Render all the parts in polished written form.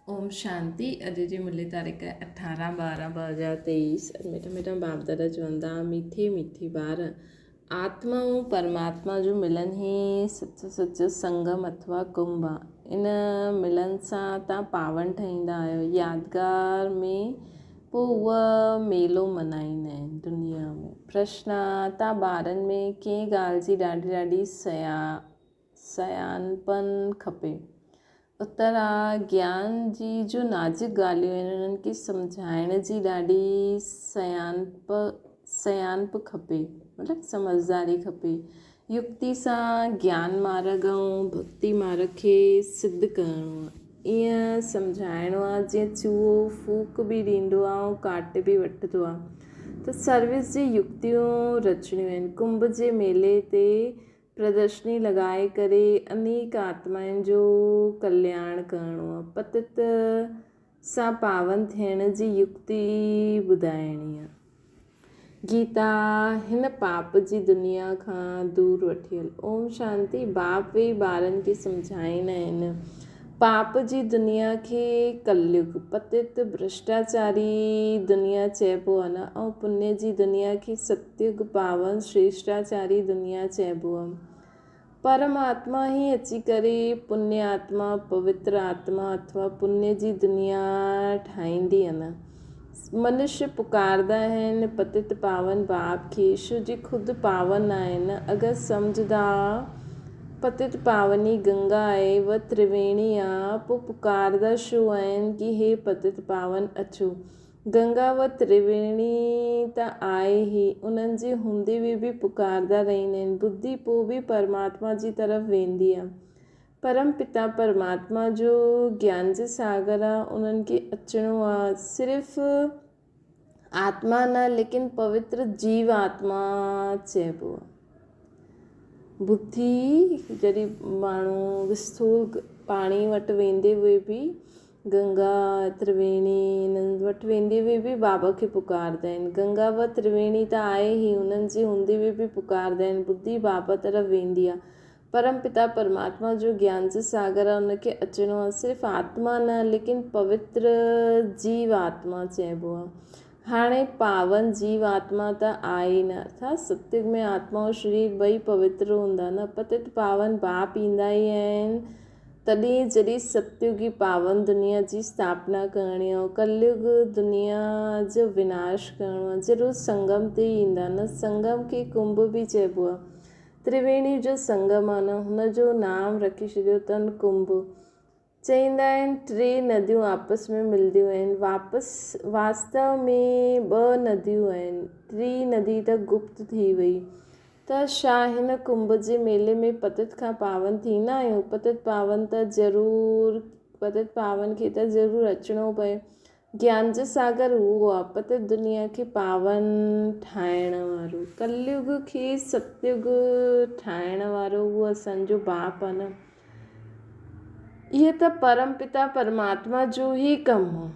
ओम शांति। अॼु जी मुल्य तारीख़ 18/12/2023। मिठा मिठा बाप दादा चवंदा मीठे मीठी ॿार आत्मा ऐं परमात्मा जो मिलन ई सच सच संगम अथवा कुंभ आहे। इन मिलन सां तव्हां पावन ठहींदा आहियो। यादगार में पोइ उहा मेलो मल्हाईंदा आहिनि दुनिया में। प्रश्न आहे, तव्हां ॿारनि में कंहिं ॻाल्हि जी ॾाढी सयानपन खपे? उत्तर आहे, ज्ञान जी जो नाज़ुक ॻाल्हियूं आहिनि उन्हनि खे सम्झाइण जी ॾाढी सयानप खपे, मतिलबु समझदारी खपे। युक्ति सां ज्ञान मार्ग ऐं भक्ति मार्ग खे सिद्ध करिणो आहे। ईअं सम्झाइणो आहे जीअं चूहो फूक बि ॾींदो आहे ऐं काट बि वठंदो आहे। त सर्विस जी युक्तियूं रचणियूं आहिनि। कुंभ जे मेले ते प्रदर्शनी लॻाए करे अनेक आत्माउनि जो कल्याण करिणो आहे। पतित सां पावन थियण जी युक्ति ॿुधाइणी आहे। गीता हिन पाप जी दुनिया खां दूरि वठी हल। ओम शांति। बाप वेही ॿारनि खे सम्झाईंदा आहिनि पाप जी दुनिया खे कलयुग, पतित भ्रष्टाचारी दुनिया चइबो आहे न, ऐं पुण्य जी दुनिया खे सतयुग, पावन श्रेष्ठाचारी दुनिया चइबो आहे। परमात्मा ई अची करे पुण्य आत्मा, पवित्र आत्मा अथवा पुण्य जी दुनिया ठाहींदी आहे न। मनुष्य पुकारदा आहिनि पतित पावन बाप खे, छो जी ख़ुदि पावन आहिनि। अगरि सम्झदा पतित पावनी गंगा आहे, व त्रिवेणी आहे, पोइ पुकारदा छो आहिनि कि हे पतित पावन अचो। गंगा व त्रिवेणी त आहे ई, उन्हनि जे हूंदे बि पुकारदा रहंदा आहिनि। बुद्धि पोइ बि परमात्मा जी तरफ़ वेंदी आहे। परम पिता परमात्मा जो ज्ञान जो सागर आहे, उन्हनि खे अचिणो आहे। सिर्फ़ु आत्मा न, लेकिन पवित्र जीव आत्मा चइबो आहे। बुद्धि जॾहिं माण्हू विस्थूल पाणी वटि वेंदे हुए बि, गंगा त्रिवेणी इन्हनि वटि वेंदे हुए बि बाबा खे पुकारदा आहिनि। गंगा व त्रिवेणी त आहे ई, उन्हनि जे हूंदे हुए बि पुकारदा आहिनि। बुद्धि बाबा तरफ़ वेंदी आहे। परम पिता परमात्मा जो ज्ञान जो सागर आहे, उनखे अचिणो आहे। सिर्फ़ु आत्मा न, लेकिन पवित्र जीव आत्मा चइबो आहे। हाणे पावन जीव आत्मा त आहे न, अर्थात सत्युग में आत्मा और शरीर ॿई पवित्र हूंदा न। पतित पावन बाप ईंदा ई आहिनि तॾहिं जॾहिं सत्युगी पावन दुनिया जी स्थापना करणी आहे। कलयुग दुनिया जो विनाश करिणो आहे। ज़रूरु संगम ते ईंदा न। संगम खे कुंभ बि चइबो आहे। त्रिवेणी जो संगम आहे न, हुनजो नाम रखी छॾियो अथनि कुंभ। चईंदा आहिनि टे नदियूं आपस में मिलंदियूं आहिनि। वास्तव में ॿ नदियूं आहिनि। टी नदी त गुप्त थी वई। त छा हिन कुंभ जे मेले में पतित खां पावन थींदा आहियूं? पतित पावन खे त ज़रूरु अचिणो पए। ज्ञान जो सागर उहो आहे, पतित दुनिया खे पावन ठाहिण वारो। कलयुग खे सतयुग ठाहिण वारो उहो असांजो बाप आहे न। इहे त परम पिता परमात्मा जो ई कमु आहे,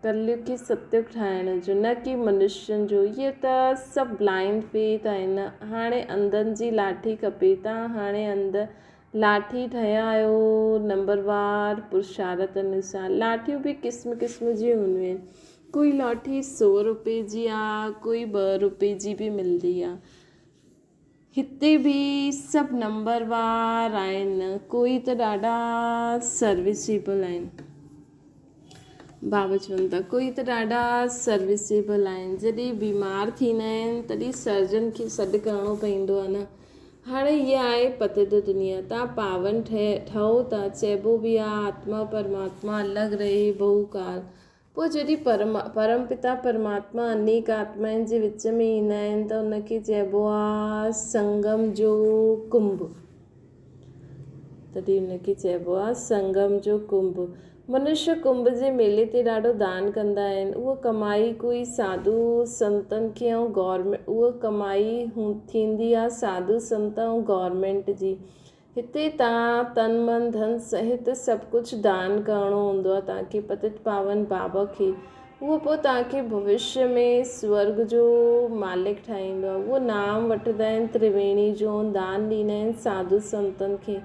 कलयुग खे सत्युग ठाहिण जो, न कि मनुष्यनि जो। इहे त सभु ब्लाइंड फेथ आहिनि। हाणे अंधनि जी लाठी खपे। तव्हां हाणे अंध लाठी ठहिया आहियो नंबरवार पुरुषार्थ अनुसार। लाठियूं बि क़िस्म क़िस्म जी हूंदियूं आहिनि। कोई लाठी 100 रुपए जी आहे, कोई 2 रुपए जी बि मिलंदी आहे। हिते बि सभु नंबरवार आहिनि। कोई त ॾाढा सर्विसेबल आहिनि। बाबा चवनि था कोई त ॾाढा सर्विसेबल आहिनि। जॾहिं बीमार थींदा आहिनि तॾहिं सर्जन खे सॾु करिणो पवंदो आहे न। हाणे हीअ आहे पतित दुनिया। तव्हां पावन ठहो था, चइबो बि आहे आत्मा परमात्मा अलॻि रहे बहुकाल। पोइ जॾहिं परम पिता परमात्मा अनेक आत्माउनि जे विच में ईंदा आहिनि त उनखे चइबो आहे संगम जो कुंभ। तॾहिं उनखे चइबो आहे संगम जो कुंभ। मनुष्य कुंभ जे मेले ते ॾाढो दान कंदा आहिनि। उहा कमाई कोई साधु संतनि खे ऐं उहा कमाई थींदी आहे साधु संत ऐं गवर्नमेंट जी। हिते तव्हां तन मन धन सहित सभु कुझु दान करिणो हूंदो आहे तव्हांखे पतित पावन बाबा खे। उहो पोइ तव्हांखे भविष्य में स्वर्ग जो मालिक ठाहींदो आहे। उहो नाम वठंदा आहिनि त्रिवेणी जो, दान ॾींदा आहिनि साधु संतनि खे।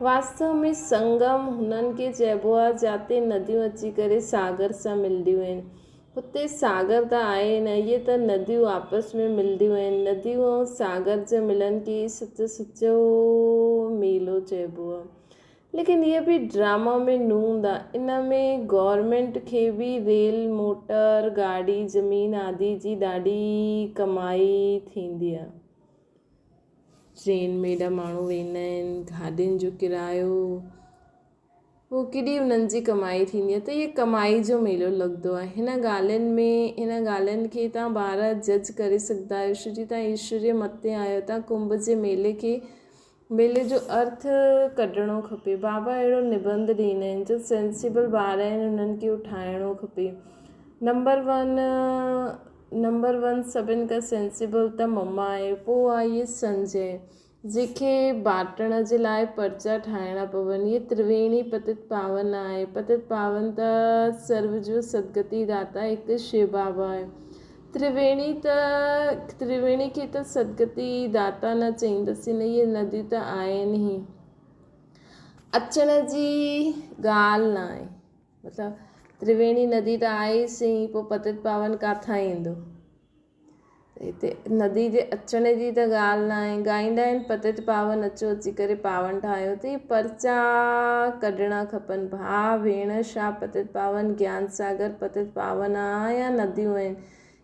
वास्तव में संगम हुननि खे चइबो आहे जिते नदियूं अची करे सागर सां मिलंदियूं आहिनि। हुते सागर त आहे न, इहे त नदियूं आपस में मिलंदियूं आहिनि। नदियूं ऐं सागर जे मिलन खे सचो मेलो चइबो आहे। लेकिन इहे बि ड्रामा में नूंद आहे। इन में गवर्नमेंट खे बि रेल मोटर गाॾी ज़मीन आदि जी ॾाढी कमाई थींदी आहे। ट्रेन में एॾा माण्हू वेंदा आहिनि, गाॾियुनि जो किरायो, पोइ केॾी उन्हनि जी कमाई थींदी आहे। त इहे कमाई जो मेलो लॻंदो आहे। हिन ॻाल्हियुनि खे तव्हां ॿार जज करे सघंदा आहियो। छो जी तव्हां ईश्वर जे मथे आहियो। तव्हां कुंभ जे मेले जो अर्थ कढणो खपे। बाबा अहिड़ो निबंध ॾींदा आहिनि जो सेंसिबल ॿार आहिनि उन्हनि खे उठाइणो खपे। नंबर वन सभिनि खां सेंसिबल त मम्मा आहे, पोइ आहे संजय जंहिंखे बाटण जे लाइ पर्चा ठाहिणा पवनि। इहे त्रिवेणी पतित पावन आहे। पतित पावन त सर्व जो सदगति दाता हिकु शिव बाबा आहे। त्रिवेणी खे त सदगति दाता न चईंदसीं न, इहे नदियूं त आहिनि ई। अचण जी ॻाल्हि न आहे, मतिलबु त्रिवेणी नदी त आहे ई सही, पोइ पतित पावन किथां ईंदो। हिते नदी जे अचण जी त ॻाल्हि न आहे। ॻाईंदा आहिनि पतित पावन अचो अची करे पावन ठाहियो। त इहे पर्चा कढणा खपनि। भाउ भेण छा पतित पावन ज्ञान सागर पतित पावन आहे या नदियूं आहिनि,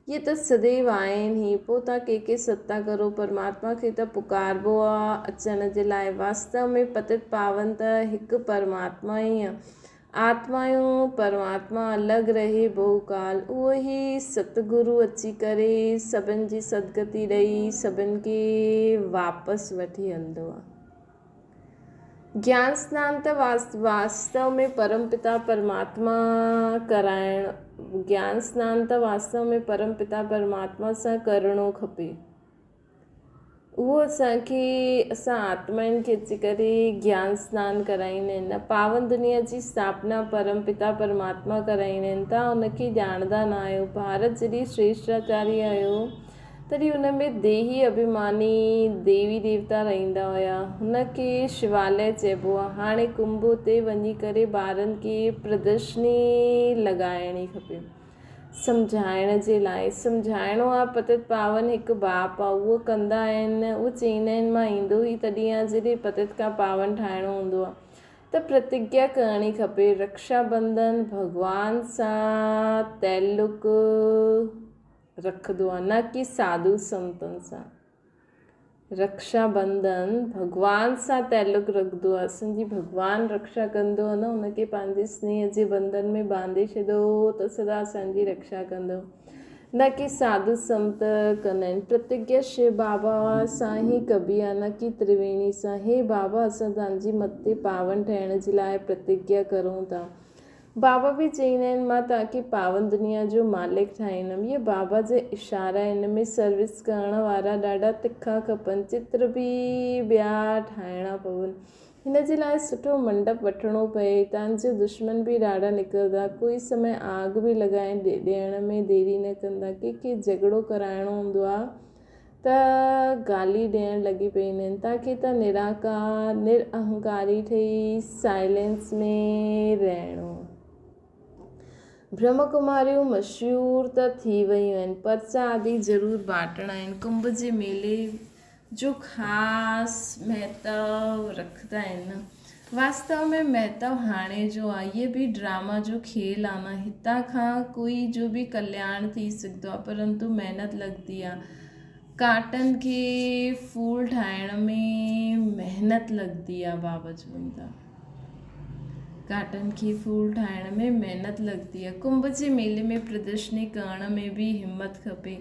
इहे त सदैव आहिनि ई। पोइ तव्हां के सत्ता करो, परमात्मा खे त पुकारबो आहे अचण जे लाइ। वास्तव में पतित पावन त हिकु परमात्मा ई आहे। आत्माऊं परमात्मा अलॻि रहे बहुकाल। उहो ई सतगुरु अची करे सभिनि जी सदगति ॾेई सभिनि खे वापसि वठी हलंदो आहे। ज्ञान स्नान त वास्तव में परमपिता परमात्मा सां करिणो खपे। उहो असां आत्माउनि खे अची करे ज्ञान स्नान कराईंदा आहिनि। पावन दुनिया जी स्थापना परमपिता परमात्मा कराईंदा आहिनि। तव्हां उनखे ॼाणंदा न आहियो। भारत जॾहिं श्रेष्ठाचारी आहियो तॾहिं उन में देही अभिमानी देवी देवता रहंदा हुया। हुनखे शिवालय चइबो आहे। हाणे कुंभ ते वञी करे ॿारनि खे प्रदर्शनी लॻाइणी खपे सम्झाइण जे लाइ। सम्झाइणो आहे पतित पावन हिकु बाप आहे, उहो कंदा आहिनि। उहो चईंदा आहिनि मां ईंदो ई तॾहिं आहे जॾहिं पतित खां पावन ठाहिणो हूंदो आहे। त प्रतिज्ञा करणी खपे। रक्षाबंधन भॻवान सां तैल्लुक रखंदो आहे, न कि साधु संतनि सां। रक्षाबंधन भॻवान सां तैल्लुक रखंदो आहे। असांजी भॻवानु रक्षा कंदो आहे न, हुनखे पंहिंजे स्नेह जे बंधन में बांधे छॾियो त सदा असांजी रक्षा कंदो, न कि साधु संत कंदा आहिनि। प्रतिज्ञा शिव बाबा सां ई कबी आहे, न कि त्रिवेणी सां। हे बाबा असां तव्हांजे मथे पावन ठहिण जे लाइ प्रतिज्ञा करूं था। बाबा बि चईंदा आहिनि मां तव्हांखे पावन दुनिया जो मालिक ठाहींदमि। इहे बाबा जे इशारा। हिन में सर्विस करण वारा ॾाढा तिखा खपनि। चित्र बि ॿिया ठाहिणा पवनि। हिन जे लाइ सुठो मंडप वठिणो पए। तव्हांजो दुश्मन बि ॾाढा निकिरंदा। कोई समय आग बि लॻाए ॾियण में देरी न कंदा। कंहिंखे झगड़ो कराइणो हूंदो आहे त गाली ॾियण लॻी पवंदा आहिनि। तव्हांखे त निराकार निरअहंकारी ठही साइलेंस में रहणो। ब्रह्म कुमारियूं मशहूरु त थी वियूं आहिनि। पर्चा आदि ज़रूरु बांटणा आहिनि। कुंभ जे मेले जो ख़ासि महत्व रखंदा आहिनि। वास्तव में महत्व हाणे जो आहे। इहे बि ड्रामा जो खेल आहे न। हितां खां कोई जो बि कल्याण थी सघंदो आहे, परंतु महिनत लॻंदी आहे। काटन खे फूल ठाहिण में महिनत लॻंदी आहे। बाबा चवनि था काटन खे फूल ठाहिण में महिनत लॻंदी आहे। कुंभ जे मेले में प्रदर्शनी करण में बि हिमत खपे,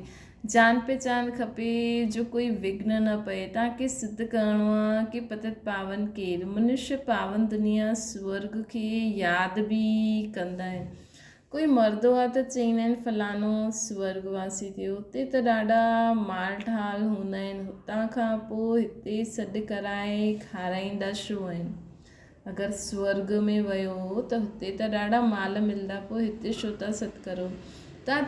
जान पहचान खपे जो कोई विघ्न न पए। तव्हांखे सिद्ध करिणो आहे कि पतित पावन केरु। मनुष्य पावन दुनिया स्वर्ग खे यादि बि कंदा आहिनि। कोई मरंदो आहे त चईंदा आहिनि फलानो स्वर्गवासी थियो। हुते त ॾाढा माल ठाल हूंदा आहिनि। हुतां खां पोइ हिते सॾु कराए खाराईंदा छो आहिनि। अगरि स्वर्ग में वियो त हुते त ॾाढा माल मिलंदा, पोइ हिते छो था सॾु करो। तव्हां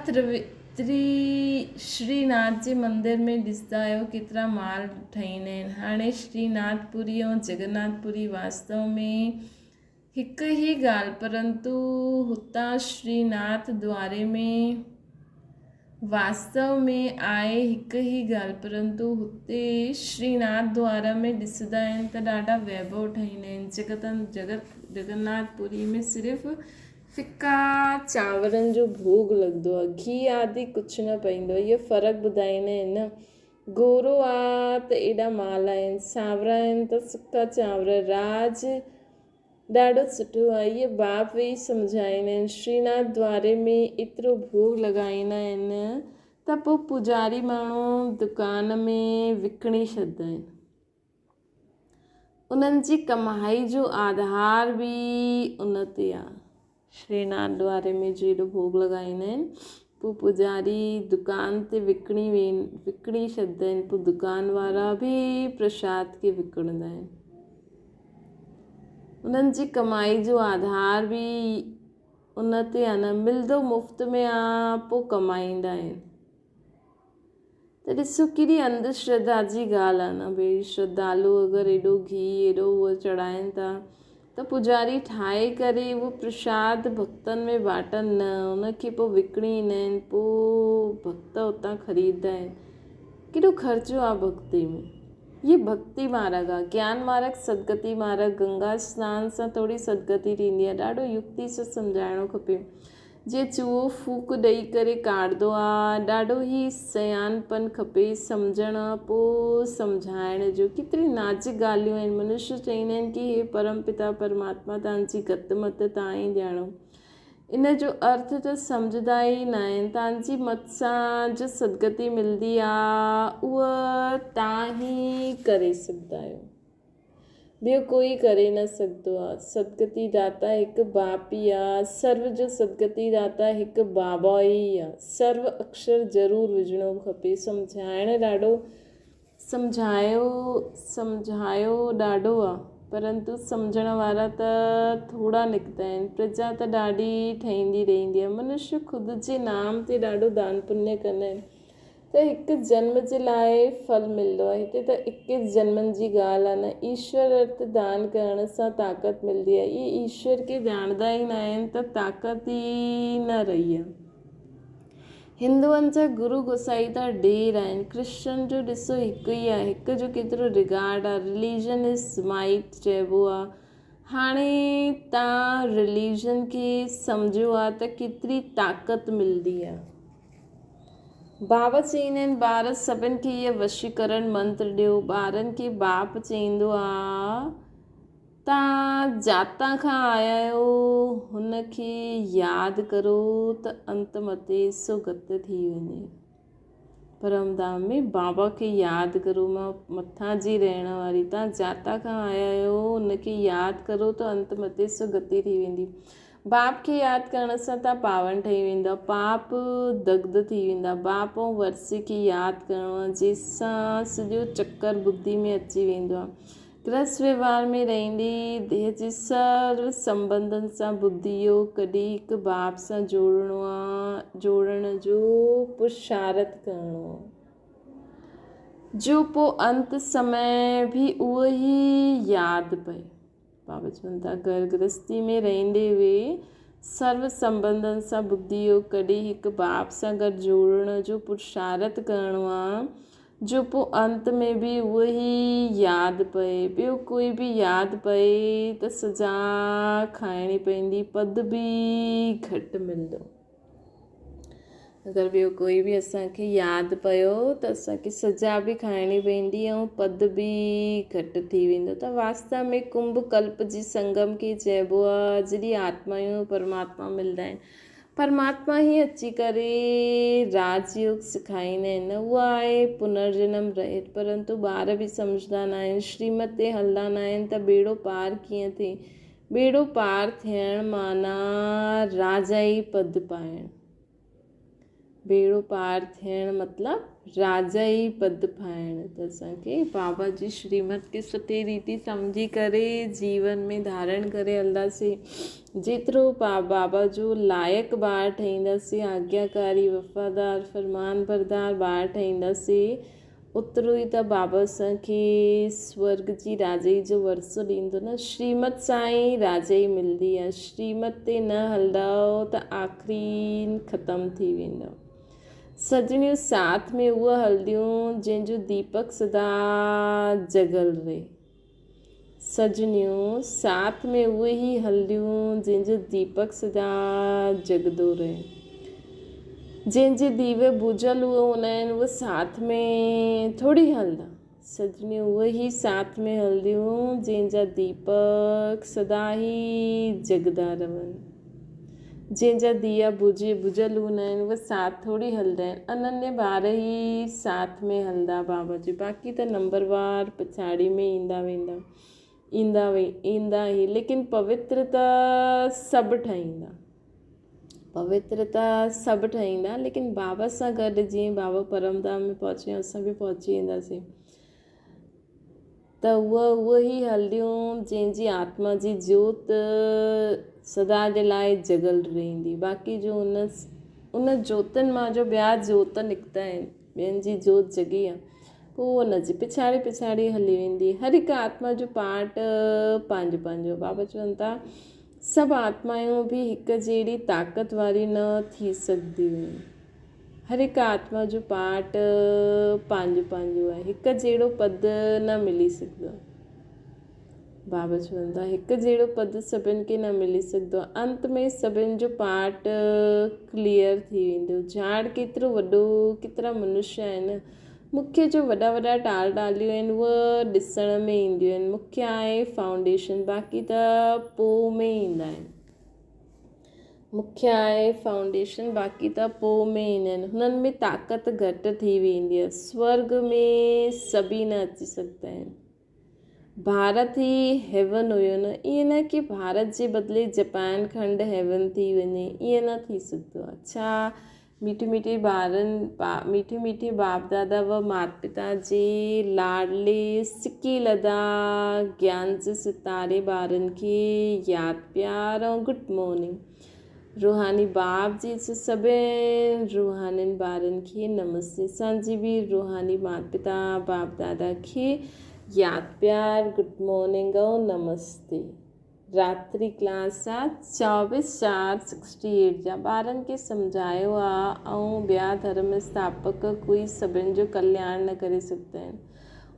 श्रीनाथ जे मंदिर में ॾिसंदा आहियो केतिरा माल ठहींदा आहिनि। हाणे श्रीनाथपुरी ऐं जगन्नाथपुरी वास्तव में हिकु ई ॻाल्हि, परंतु हुतां श्रीनाथ द्वारे में वास्तव में आहे हिकु ई ॻाल्हि, परंतु हुते श्रीनाथ द्वारा में ॾिसंदा आहिनि त ॾाढा वैभव ठहींदा आहिनि। जगन्नाथपुरी में सिर्फ़ु फिका चांवरनि जो भोग लॻंदो आहे, घी आदि कुझु न पवंदो आहे। इहो फ़र्क़ु ॿुधाईंदा आहिनि न। गोरो आहे त एॾा माल आहिनि, सावरा आहिनि त सुका चांवर। राज ॾाढो सुठो आहे। इहे बाप वेही सम्झाईंदा आहिनि। श्रीनाथ द्वारे में एतिरो भोग लॻाईंदा आहिनि त पोइ पुजारी माण्हू दुकान में विकिणी छॾंदा आहिनि। उन्हनि जी कमाई जो आधार बि उन ते आहे। श्रीनाथ द्वारे में जेॾो भोग लॻाईंदा आहिनि, पोइ पुजारी दुकान ते विकिणी छॾंदा आहिनि। पोइ दुकान वारा बि प्रसाद खे विकिणंदा आहिनि। उन्हनि जी कमाई जो आधार बि उन ते आहे न। मिलंदो मुफ़्त में आहे, पोइ कमाईंदा आहिनि। त ॾिसो केॾी अंधश्रद्धा जी ॻाल्हि आहे न भई। श्रद्धालु अगरि एॾो घी एॾो उहो चढ़ाइनि था त पुजारी ठाहे करे उहो प्रसाद भक्तनि में बाटनि न, उनखे पोइ विकिणी ईंदा आहिनि। पोइ भक्त उतां ख़रीददा आहिनि। केॾो ख़र्चो आहे भक्ति में। ये भक्ति मार्ग आहे, ज्ञान मार्ग, सदगति मार्ग। गंगा सनान सां थोरी सदगति थींदी आहे। ॾाढो युक्ति सां सम्झाइणो खपे। जे चूहो फूक ॾेई करे काढ़ंदो आहे, ॾाढो ई सयानपन खपे, सम्झण पोइ सम्झाइण जो। केतिरी नाज़ुक ॻाल्हियूं आहिनि। मनुष्य चवंदा आहिनि कि हे परम पिता परमात्मा तव्हांजी गति मत तव्हां ई ॼाणो। इन जो अर्थ त सम्झंदा ई न आहिनि। तव्हांजी मत सां जो सदगति मिलंदी आहे उहा तव्हां ई करे सघंदा आहियो, ॿियो कोई करे न सघंदो आहे। सदगति दाता हिकु बाप ई आहे। सर्व जो सदगति दाता हिकु बाबा ई आहे। सर्व अक्षर ज़रूरु विझणो खपे। सम्झायो ॾाढो आहे, परंतु सम्झण वारा त थोरा निकिता आहिनि। प्रजा त ॾाढी ठहींदी रहंदी आहे। मनुष्य ख़ुदि जे नाम ते ॾाढो दान पुण्य कंदा आहिनि त हिकु जन्म जे लाइ फल मिलंदो आहे। हिते त 21 जन्मनि जी ॻाल्हि आहे न। ईश्वर अर्थ दान करण सां ताक़त मिलंदी आहे। इहे ईश्वर खे ॼाणंदा ई न आहिनि त ताक़त ई न रही आहे। हिंदुअनि जा गुरू गोसाई त ढेर आहिनि। क्रिश्चन जो ॾिसो हिकु ई आहे। हिकु जो केतिरो रिगार्ड आहे। रिलीजन इज़ माइट चइबो आहे। हाणे तव्हां रिलीजन खे सम्झो आहे त केतिरी ताक़त मिलंदी आहे। बाबा चवंदा आहिनि ॿार सभिनि खे इहे वशीकरण मंत्र ॾियो। ॿारनि खे बाप चवंदो आहे तव्हां जातां खां आया आहियो हुनखे यादि करो त अंत मथे सुगत थी वञे। परमधाम में बाबा खे यादि करो। मां मथां जी रहण वारी, तव्हां जातां खां आया आहियो हुनखे यादि करो त अंत मथे सुगति थी वेंदी। बाप खे यादि करण सां तव्हां पावन ठही वेंदा। पाप दग्ध थी वेंदा। बाप ऐं वर्से खे यादि करिणो आहे, जंहिंसां सॼो चकर बुद्धि में अची वेंदो आहे। गृहस्थ व्यवहार में रहंदे देह जे सर्व संबंधनि सां बुद्धि योग कढी हिकु बाप सां जोड़ण जो पुरुषार्थ करिणो आहे, जो पोइ अंत समय बि उहो ई यादि पए। बाबा चवनि था घर गृहस्थी में रहंदे हुए सर्व संबंधनि सां बुद्धि योग कढी हिकु बाप सां गॾु जोड़ण जो पुरुषार्थ करिणो आहे, जो पोइ अंत में बि उहो ई यादि पए। ॿियो कोई बि यादि पए त सज़ा खाइणी पवंदी, पद बि घटि मिलंदो। अगरि ॿियो कोई बि असांखे यादि पियो त असांखे सज़ा बि खाइणी पवंदी ऐं पद बि घटि थी वेंदो। त वास्तव में कुंभ कल्प जी संगम खे चइबो आहे जॾहिं आत्माऊं परमात्मा मिलंदा आहिनि। परमात्मा ई अची करे राजयोग सेखारींदा आहिनि। उहा आहे पुनर्जन्म रहित, परंतु ॿार बि सम्झंदा न आहिनि। श्रीमत ते हलंदा न आहिनि त बेड़ो पार कीअं थिए। बेड़ो पार थियण माना राजाई पद पाइणु। बेड़ो पार थियण मतिलबु राजा ई पद पाइण। त असांखे बाबा जी श्रीमत खे सुठी रीति सम्झी करे जीवन में धारण करे हलंदासीं। जेतिरो बाबा जो लाइक़ु ॿार ठहींदासीं, आज्ञाकारी वफ़ादार फरमान बरदार ॿार ठहींदासीं, ओतिरो ई त बाबा असांखे स्वर्ग जी राजाई जो वरसो ॾींदो न। श्रीमत सां ई राजाई मिलंदी आहे। श्रीमत ते न हलंदव त आख़िरी ख़तमु थी वेंदव। सजणियूं साथ में उहा हलंदियूं जंहिंजो दीपक सदा जॻल रहे। सजणियूं साथ में उहे ई हलंदियूं जंहिंजो दीपक सदा जॻंदो रहे। जंहिंजे दीवे बुझल हूंदा आहिनि उहे साथ में थोरी हलंदा। सजणियूं उहे ई साथ में हलंदियूं जंहिंजा दीपक सदा ई जॻंदा रहनि। जंहिंजा दिया बुझल हूंदा आहिनि उहे साथ थोरी हलंदा आहिनि। अनन्य ॿार ई साथ में हलंदा बाबा जे, बाक़ी त नंबरवार पछाड़ी में ईंदा ई। लेकिन पवित्र त सभु ठहींदा, लेकिन बाबा सां गॾु जीअं बाबा परमधाम में पहुची असां बि पहुची वेंदासीं। त उहा ई हलंदियूं जंहिंजी आत्मा जी जोत सदा जे लाइ जॻल रहंदी। बाक़ी जो उन जोतनि मां जो ॿिया जोत निकिता आहिनि, ॿियनि जी जोत जॻी आहे, पोइ उन जी पिछाड़ी हली वेंदी। हर हिकु आत्मा जो पार्ट पंहिंजो बाबा चवनि था सभु आत्मायूं बि हिकु जहिड़ी ताक़त वारी न थी सघंदियूं आहिनि। हर हिकु आत्मा जो पार्ट पंहिंजो आहे। हिकु जहिड़ो पद न मिली सघंदो। बाबा चवनि था हिकु जहिड़ो पद सभिनि खे न मिली सघंदो। अंत में सभिनि जो पार्ट क्लियर थी वेंदो। झाड़ केतिरो वॾो, केतिरा मनुष्य आहिनि। मुख्य जो वॾा टालियूं आहिनि उहे ॾिसण में ईंदियूं आहिनि। मुख्य आहे फाउंडेशन, बाक़ी त पोइ में ईंदा आहिनि। मुख्य आहे फाउंडेशन, बाक़ी त पोइ में ईंदा आहिनि। हुननि में ताक़त घटि थी वेंदी आहे। स्वर्ग में सभी न अची सघंदा आहिनि। भारत ई हेवन हुयो न, ईअं न कि भारत जे बदिले जापान खंड हेवन थी वञे, ईअं न थी सघंदो आहे। छा मीठी बाप दादा व माता पिता जे लाडले सिकी लदा ज्ञान जे सितारे ॿारनि खे यादि प्यार ऐं गुड मॉर्निंग। रूहानी बाप जी सभिनि रूहानी ॿारनि खे नमस्ते। असांजी बि रूहानी माता पिता बाप दादा खे यादि प्यार गुड मॉर्निंग ऐं नमस्ते। रात्रि क्लास आहे 24/4/68 जा। ॿारनि खे सम्झायो आहे ऐं ॿिया धर्म स्थापक कोई सभिनि जो कल्याण न करे सघंदा आहिनि।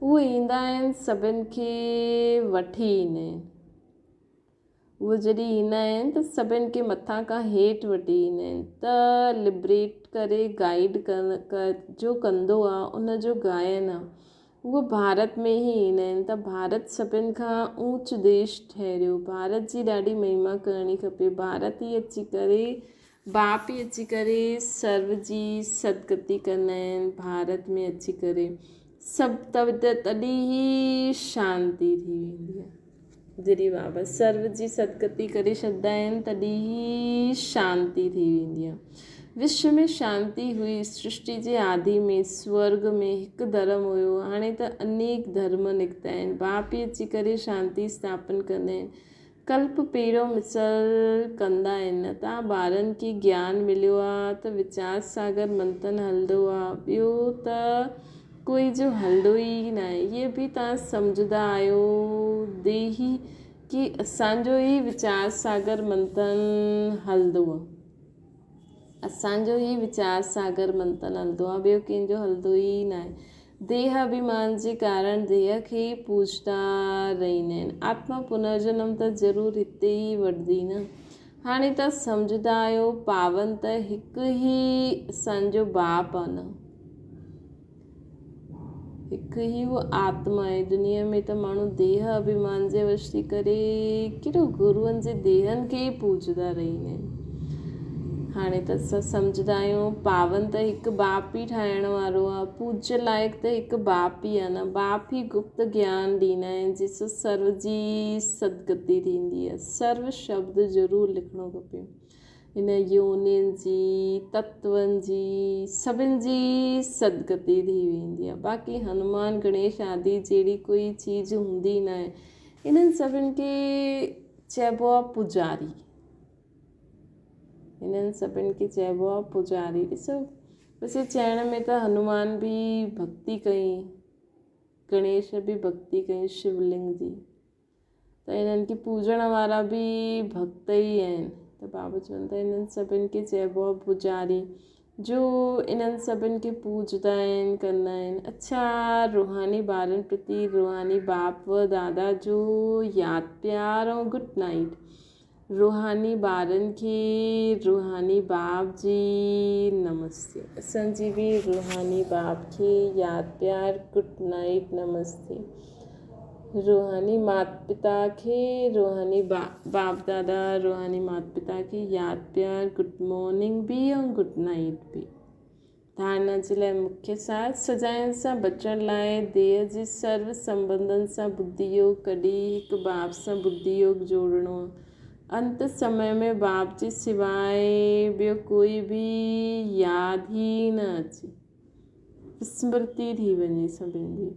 उहे ईंदा आहिनि सभिनि खे वठी ईंदा आहिनि। उहे जॾहिं ईंदा आहिनि त सभिनि खे मथां खां हेठि वठी ईंदा आहिनि। त लिबरेट करे गाइड जो कंदो आहे, उनजो गायन आहे। उहो भारत में ई ईंदा आहिनि। त भारत सभिनि खां ऊच देश ठहिरियो। भारत जी ॾाढी महिमा करणी खपे। भारत ई अची करे बाप ई अची करे सर्व जी सदगति कंदा आहिनि। भारत में अची करे सभु तॾहिं ई शांती थी वेंदी आहे। जॾहिं बाबा सर्व जी सदगति करे छॾंदा आहिनि तॾहिं ई शांती थी वेंदी आहे। विश्व में शांती हुई। सृष्टि जे आदि में स्वर्ग में हिकु धर्म हुयो, हाणे त अनेक धर्म निकिता आहिनि। बाप ई अची करे शांती स्थापन कंदा आहिनि। कल्प पहिरियों मिसल कंदा आहिनि। तव्हां ॿारनि खे ज्ञान मिलियो आहे त वीचार सागर मंथन हलंदो आहे, ॿियो त कोई जो हलंदो ई न आहे। इहे बि तव्हां सम्झंदा आहियो देही कि असांजो ई वीचार सागर मंथन हलंदो आहे। असांजो ई वीचार सागर मंथन हलंदो आहे, ॿियो कंहिंजो हलंदो ई न आहे। देह अभिमान जे कारण देह खे पूजदा रहंदा आहिनि। आत्मा पुनर्जन्म त ज़रूरु हिते ई वठंदी न। हाणे त सम्झंदा आहियो पावन त हिकु ई असांजो बाप आहे न, हिकु ई उहो आत्मा आहे। दुनिया में त माण्हू देह अभिमान जे वश थी करे केॾो गुरूअनि जे देहनि खे ई पूजदा रहंदा आहिनि। हाणे त असां सम्झंदा आहियूं पावन त हिकु बाप ई ठाहिण वारो आहे। पूज्य लाइक़ु त हिकु बाप ई आहे न। बाप ई गुप्त ज्ञान ॾींदा आहिनि जंहिंसां सर्व जी सदगति थींदी आहे। सर्व शब्द ज़रूरु लिखिणो खपे। इन योनियुनि जी, तत्वनि जी, सभिनि जी सदगति थी वेंदी आहे। बाक़ी हनुमान गणेश आदि जहिड़ी कोई चीज़ हूंदी न आहे। इन्हनि सभिनि खे चइबो आहे पुजारी। इन्हनि सभिनि खे चइबो आहे पुजारी। ॾिसो वैसे चइण में त हनुमान बि भक्ति कई, गणेश बि भक्ति कई शिवलिंग जी, त इन्हनि खे पूजण वारा बि भक्त ई आहिनि। त बाबा चवनि था इन्हनि सभिनि खे चइबो आहे पुजारी, जो इन्हनि सभिनि खे पूजदा आहिनि, कंदा आहिनि। अच्छा, रूहानी ॿारनि प्रति रूहानी बाप व दादा जो यादि प्यार ऐं गुड नाइट। रूहानी ॿारनि खे रूहानी बाप जी नमस्ते। असांजी बि रूहानी बाप खे यादि प्यार गुड नाइट नमस्ते। रूहानी माता पिता खे रूहानी बाप दादा रूहानी माता पिता खे यादि प्यार गुड मॉर्निंग बि ऐं गुड नाइट बि। धारणा जे लाइ मुख्य सार, सजाइण सां बचण लाइ देह जे सर्व संबंधनि सां बुद्धि योग कढी हिकु बाप सां बुद्धि योग जोड़णो। अंत समय में बाप जे सिवाइ ॿियो कोई बि यादि ई न अचे, स्मृति थी वञे सभिनि जी।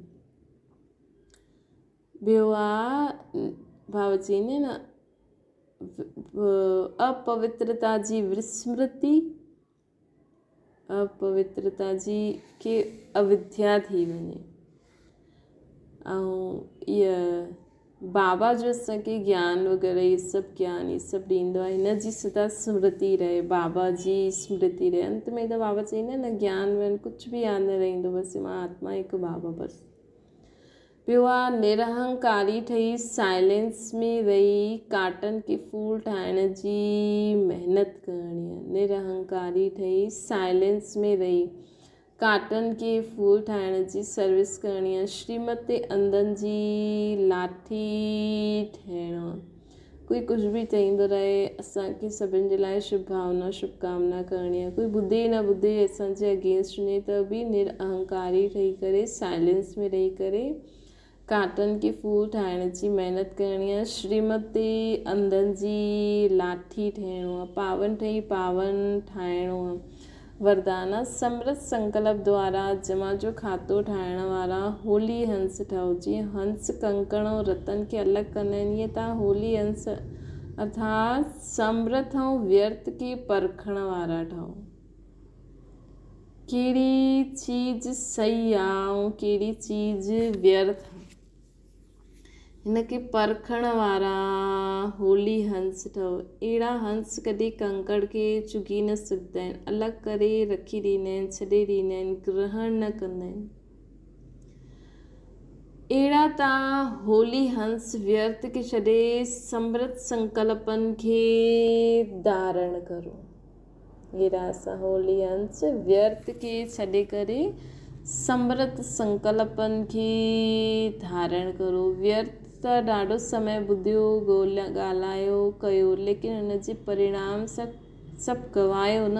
ॿियो आहे भाव चईंदे न अपवित्रता जी विस्मृति, अपवित्रता जी के अविद्या थी वञे। ऐं इहा बाबा जो असांखे ज्ञान वग़ैरह इहे सभु ज्ञान इहे सभु ॾींदो आहे, हिन जी सदा स्मृति रहे, बाबा जी स्मृति रहे। अंत में त बाबा चईंदा न ज्ञान व्यान कुझु बि यादि न रहंदो, बसि मां आत्मा हिकु बाबा बसि। ॿियो आहे निरहंकारी ठही साइलेंस में रही काटन के फूल ठाहिण जी महिनत करणी आहे। निरहंकारी ठही साइलेंस में रही काटन के फूल ठाहिण जी सर्विस करणी आहे। श्रीमत ते अंधनि जी लाठी ठहिणो आहे। कोई कुझु बि चईंदो रहे, असांखे सभिनि जे लाइ शुभ भावना शुभकामना करणी आहे। कोई ॿुधे न ॿुधे असांजे अगेंस्ट वञे त बि निरअहंकारी ठही करे साइलेंस में रही करे काटन के फूल ठाहिण जी महिनत करणी आहे। श्रीमत ते अंधनि जी लाठी ठहिणो आहे। पावन ठही पावन ठाहिणो आहे। वरदाना समृत संकल्प द्वारा जमा जो खातो ठाहिण वारा होली हंस ठहो। जीअं हंस कंकण ऐं रतन खे अलॻि कंदा आहिनि, ईअं तव्हां होली हंस अर्थात समृत ऐं व्यर्थ खे परखण वारा ठहो। कहिड़ी चीज़ सही आहे ऐं कहिड़ी चीज़ व्यर्थ आहे, हिनखे परखण वारा होली हंस ठहो। अहिड़ा हंस कॾहिं कंकड़ खे चुगी न सघंदा आहिनि, अलॻि करे रखी ॾींदा आहिनि, छॾे ॾींदा आहिनि, ग्रहण न कंदा आहिनि। अहिड़ा तव्हां होली हंस व्यर्थ खे छॾे समृत संकल्पनि खे धारण करो। अहिड़ा असां होली हंस व्यर्थ खे छॾे करे समृत संकल्पनि खे धारण करो। व्यर्थ त ॾाढो समय ॿुधियो ॻाल्हायो कयो, लेकिन हुनजे परिणाम सां सभु गवायो न।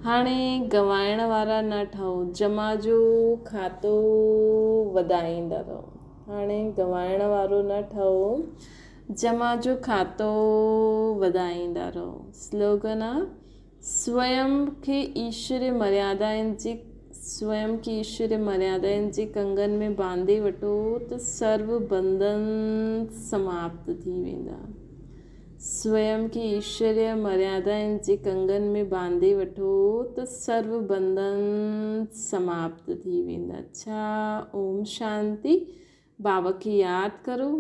हाणे गवाइण वारा न ठहो, जमा जो खातो वधाईंदा रहो। हाणे गवाइण वारो न ठहो, जमा जो खातो वधाईंदा रहो। स्लोगन आहे स्वयं खे ईश्वरीय मर्यादाउनि जे कंगन में बांधे वठो त सर्व बंधन समाप्त थी वेंदा। स्वयं खे ईश्वरीय मर्यादाउनि जे कंगन में बांधे वठो त सर्व बंधन समाप्त थी वेंदा। अच्छा, ओम शांति। बाबा खे यादि करो।